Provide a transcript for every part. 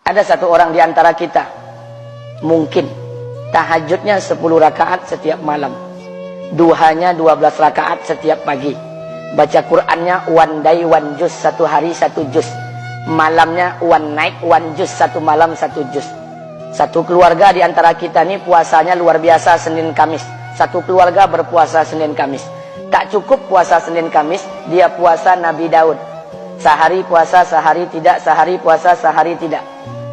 Ada satu orang di antara kita, mungkin tahajudnya 10 rakaat setiap malam, duhanya 12 rakaat setiap pagi, baca Qur'annya one day one juz, satu hari satu juz, malamnya one night one juz, satu malam satu juz. Satu keluarga di antara kita ini puasanya luar biasa Senin Kamis. Satu keluarga berpuasa Senin Kamis. Tak cukup puasa Senin Kamis, dia puasa Nabi Daud. Sehari puasa, sehari tidak, sehari puasa, sehari tidak.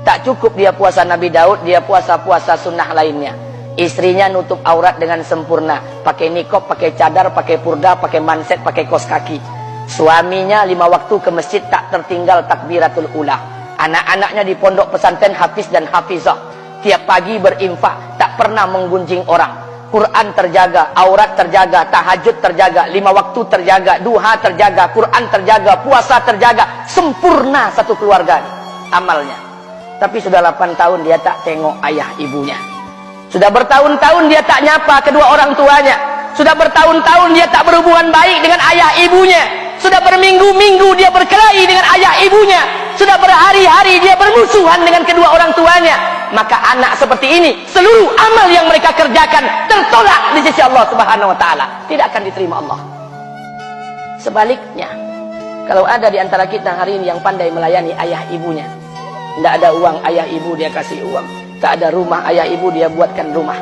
Tak cukup dia puasa Nabi Daud, dia puasa-puasa sunnah lainnya. Istrinya nutup aurat dengan sempurna, pakai nikob, pakai cadar, pakai purda, pakai manset, pakai kos kaki. Suaminya 5 waktu ke masjid tak tertinggal takbiratul ula. Anak-anaknya di pondok pesantren hafiz dan hafizah. Tiap pagi berinfak, tak pernah menggunjing orang. Quran terjaga, aurat terjaga, tahajud terjaga, 5 waktu terjaga, duha terjaga, Quran terjaga, puasa terjaga. Sempurna satu keluarga amalnya. Tapi sudah 8 tahun dia tak tengok ayah ibunya. Sudah bertahun-tahun dia tak nyapa kedua orang tuanya. Sudah bertahun-tahun dia tak berhubungan baik dengan ayah ibunya. Sudah berminggu-minggu dia berkelahi dengan ayah ibunya. Sudah berhari-hari dia bermusuhan dengan kedua orang tuanya. Maka anak seperti ini, seluruh amal yang mereka kerjakan tertolak di sisi Allah Subhanahu wa taala, tidak akan diterima Allah. Sebaliknya, kalau ada di antara kita hari ini yang pandai melayani ayah ibunya, tidak ada uang ayah ibu dia kasih uang, tak ada rumah ayah ibu dia buatkan rumah,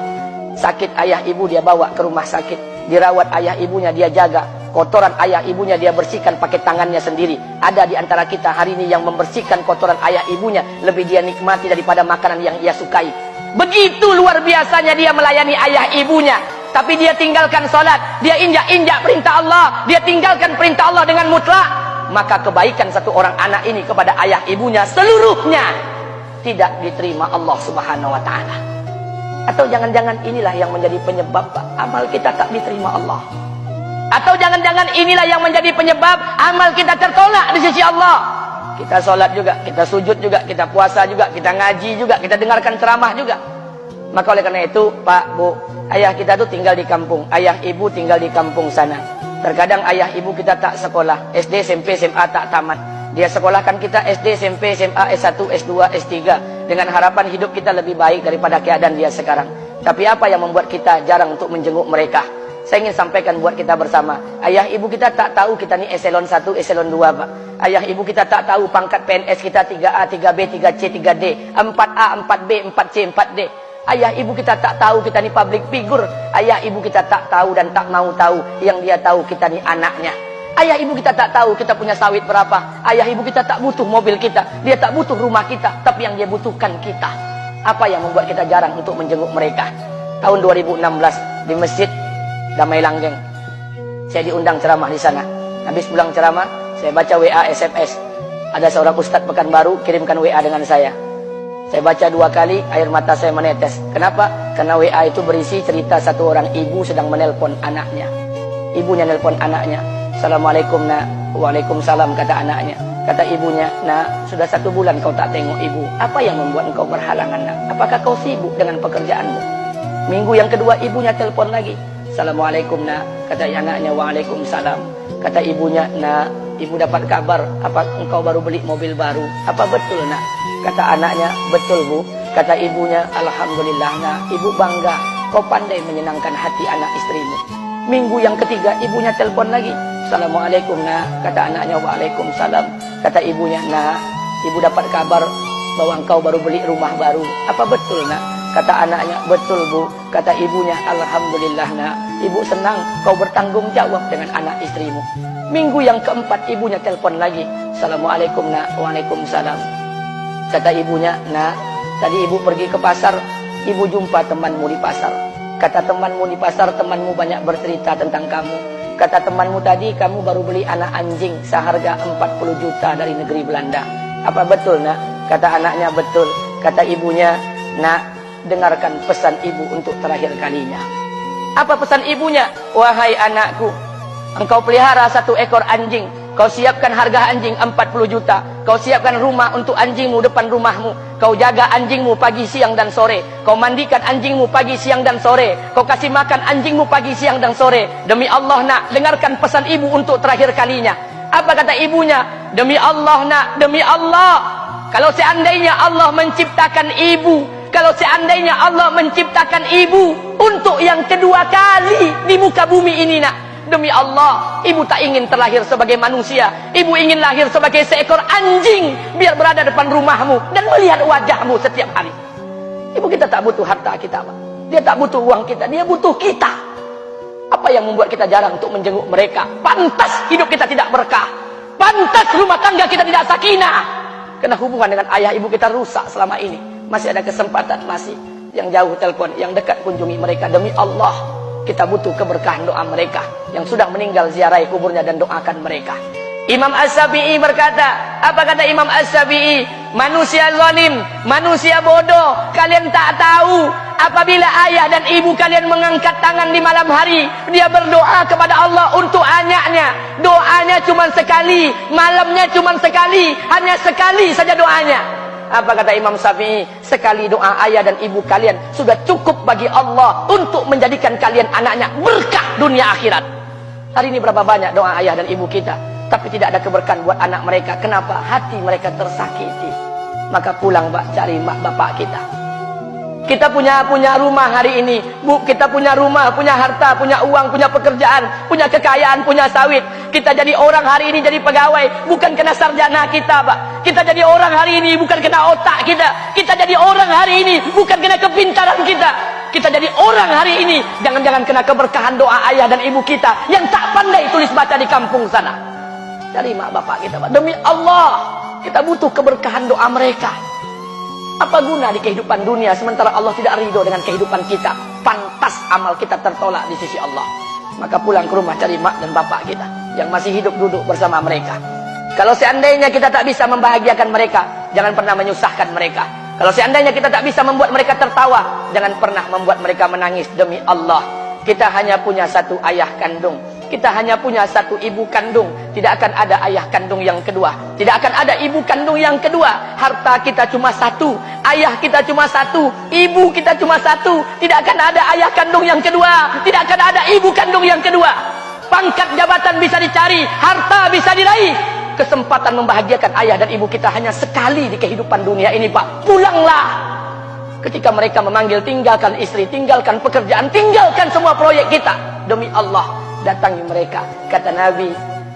sakit ayah ibu dia bawa ke rumah sakit, dirawat ayah ibunya dia jaga, kotoran ayah ibunya dia bersihkan pakai tangannya sendiri. Ada di antara kita hari ini yang membersihkan kotoran ayah ibunya lebih dia nikmati daripada makanan yang ia sukai. Begitu luar biasanya dia melayani ayah ibunya. Tapi dia tinggalkan salat, dia injak-injak perintah Allah, dia tinggalkan perintah Allah dengan mutlak. Maka kebaikan satu orang anak ini kepada ayah ibunya seluruhnya tidak diterima Allah Subhanahu wa taala. Atau jangan-jangan inilah yang menjadi penyebab amal kita tak diterima Allah. Atau jangan-jangan inilah yang menjadi penyebab amal kita tertolak di sisi Allah. Kita sholat juga, kita sujud juga, kita puasa juga, kita ngaji juga, kita dengarkan ceramah juga. Maka oleh karena itu, Pak, Bu, ayah kita tuh tinggal di kampung, ayah ibu tinggal di kampung sana. Terkadang ayah ibu kita tak sekolah, SD, SMP, SMA tak tamat. Dia sekolahkan kita SD, SMP, SMA, S1, S2, S3 dengan harapan hidup kita lebih baik daripada keadaan dia sekarang. Tapi apa yang membuat kita jarang untuk menjenguk mereka? Saya ingin sampaikan buat kita bersama. Ayah ibu kita tak tahu kita ni eselon 1, eselon 2, Pak. Ayah ibu kita tak tahu pangkat PNS kita 3A, 3B, 3C, 3D, 4A, 4B, 4C, 4D. Ayah ibu kita tak tahu kita ni public figure. Ayah ibu kita tak tahu dan tak mau tahu. Yang dia tahu kita ni anaknya. Ayah ibu kita tak tahu kita punya sawit berapa. Ayah ibu kita tak butuh mobil kita. Dia tak butuh rumah kita. Tapi yang dia butuhkan kita. Apa yang membuat kita jarang untuk menjenguk mereka? Tahun 2016 di Masjid Damai Langgeng, saya diundang ceramah di sana. Habis pulang ceramah, saya baca WA SMS. Ada seorang ustadz Pekanbaru kirimkan WA dengan saya. Saya baca 2 kali, air mata saya menetes. Kenapa? Karena WA itu berisi cerita satu orang ibu sedang menelpon anaknya. Ibunya nelpon anaknya. Assalamualaikum nak. Waalaikumsalam kata anaknya. Kata ibunya, nak, sudah 1 bulan kau tak tengok ibu. Apa yang membuat engkau berhalangan nak? Apakah kau sibuk dengan pekerjaanmu? Minggu yang kedua ibunya telepon lagi. Assalamualaikum nak. Kata anaknya, waalaikumsalam. Kata ibunya, nak, ibu dapat kabar apa engkau baru beli mobil baru. Apa betul nak? Kata anaknya, betul bu. Kata ibunya, alhamdulillah nak, ibu bangga kau pandai menyenangkan hati anak istrimu. Minggu yang ketiga ibunya telepon lagi. Assalamualaikum nak. Kata anaknya, waalaikumsalam. Kata ibunya, nak, ibu dapat kabar bahwa engkau baru beli rumah baru. Apa betul nak? Kata anaknya, betul bu. Kata ibunya, alhamdulillah nak, ibu senang kau bertanggung jawab dengan anak istrimu. Minggu yang keempat ibunya telepon lagi. Assalamualaikum nak. Waalaikumsalam. Kata ibunya, nak, tadi ibu pergi ke pasar, ibu jumpa temanmu di pasar. Kata temanmu di pasar, temanmu banyak bercerita tentang kamu. Kata temanmu tadi, kamu baru beli anak anjing seharga 40 juta dari negeri Belanda. Apa betul nak? Kata anaknya, betul. Kata ibunya, nak, dengarkan pesan ibu untuk terakhir kalinya. Apa pesan ibunya? Wahai anakku, engkau pelihara 1 ekor anjing. Kau siapkan harga anjing 40 juta. Kau siapkan rumah untuk anjingmu depan rumahmu. Kau jaga anjingmu pagi, siang, dan sore. Kau mandikan anjingmu pagi, siang, dan sore. Kau kasih makan anjingmu pagi, siang, dan sore. Demi Allah nak, dengarkan pesan ibu untuk terakhir kalinya. Apa kata ibunya? Demi Allah nak, demi Allah, Kalau seandainya Allah menciptakan ibu, kalau seandainya Allah menciptakan ibu untuk yang kedua kali di muka bumi ini, nak, demi Allah, ibu tak ingin terlahir sebagai manusia. Ibu ingin lahir sebagai seekor anjing, biar berada depan rumahmu dan melihat wajahmu setiap hari. Ibu kita tak butuh harta kita, Pak. Dia tak butuh uang kita, dia butuh kita. Apa yang membuat kita jarang untuk menjenguk mereka? Pantas hidup kita tidak berkah. Pantas rumah tangga kita tidak sakinah. Karena hubungan dengan ayah ibu kita rusak selama ini. Masih ada kesempatan, masih. Yang jauh telepon, yang dekat kunjungi mereka. Demi Allah, kita butuh keberkahan doa mereka. Yang sudah meninggal, ziarahi kuburnya dan doakan mereka. Imam As-Syafi'i berkata, apa kata Imam As-Syafi'i? Manusia zalim, manusia bodoh, kalian tak tahu apabila ayah dan ibu kalian mengangkat tangan di malam hari, dia berdoa kepada Allah untuk anaknya. Doanya cuma sekali, malamnya cuma sekali, hanya sekali saja doanya. Apa kata Imam Syafi'i? Sekali doa ayah dan ibu kalian sudah cukup bagi Allah untuk menjadikan kalian anaknya berkah dunia akhirat. Hari ini berapa banyak doa ayah dan ibu kita, tapi tidak ada keberkahan buat anak mereka. Kenapa? Hati mereka tersakiti. Maka pulang, Pak, cari mak bapak kita. Kita punya rumah hari ini, Bu. Kita punya rumah, punya harta, punya uang, punya pekerjaan, punya kekayaan, punya sawit. Kita jadi orang hari ini jadi pegawai bukan kena sarjana kita, Pak. Kita jadi orang hari ini bukan kena otak kita. Kita jadi orang hari ini bukan kena kepintaran kita. Kita jadi orang hari ini jangan-jangan kena keberkahan doa ayah dan ibu kita yang tak pandai tulis baca di kampung sana. Dari mak bapak kita, Pak. Demi Allah, kita butuh keberkahan doa mereka. Apa guna di kehidupan dunia sementara Allah tidak ridho dengan kehidupan kita? Pantas amal kita tertolak di sisi Allah. Maka pulang ke rumah cari mak dan bapak kita yang masih hidup, duduk bersama mereka. Kalau seandainya kita tak bisa membahagiakan mereka, jangan pernah menyusahkan mereka. Kalau seandainya kita tak bisa membuat mereka tertawa, jangan pernah membuat mereka menangis. Demi Allah, kita hanya punya satu ayah kandung. Kita hanya punya satu ibu kandung. Tidak akan ada ayah kandung yang kedua. Tidak akan ada ibu kandung yang kedua. Harta kita cuma satu. Ayah kita cuma satu. Ibu kita cuma satu. Tidak akan ada ayah kandung yang kedua. Tidak akan ada ibu kandung yang kedua. Pangkat jabatan bisa dicari. Harta bisa diraih. Kesempatan membahagiakan ayah dan ibu kita hanya sekali di kehidupan dunia ini, Pak. Pulanglah. Ketika mereka memanggil, tinggalkan istri, tinggalkan pekerjaan, tinggalkan semua proyek kita. Demi Allah, datangi mereka. Kata Nabi,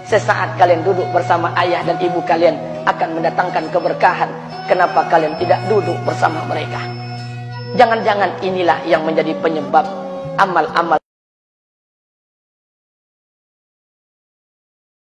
sesaat kalian duduk bersama ayah dan ibu kalian akan mendatangkan keberkahan. Kenapa kalian tidak duduk bersama mereka? Jangan-jangan inilah yang menjadi penyebab amal-amal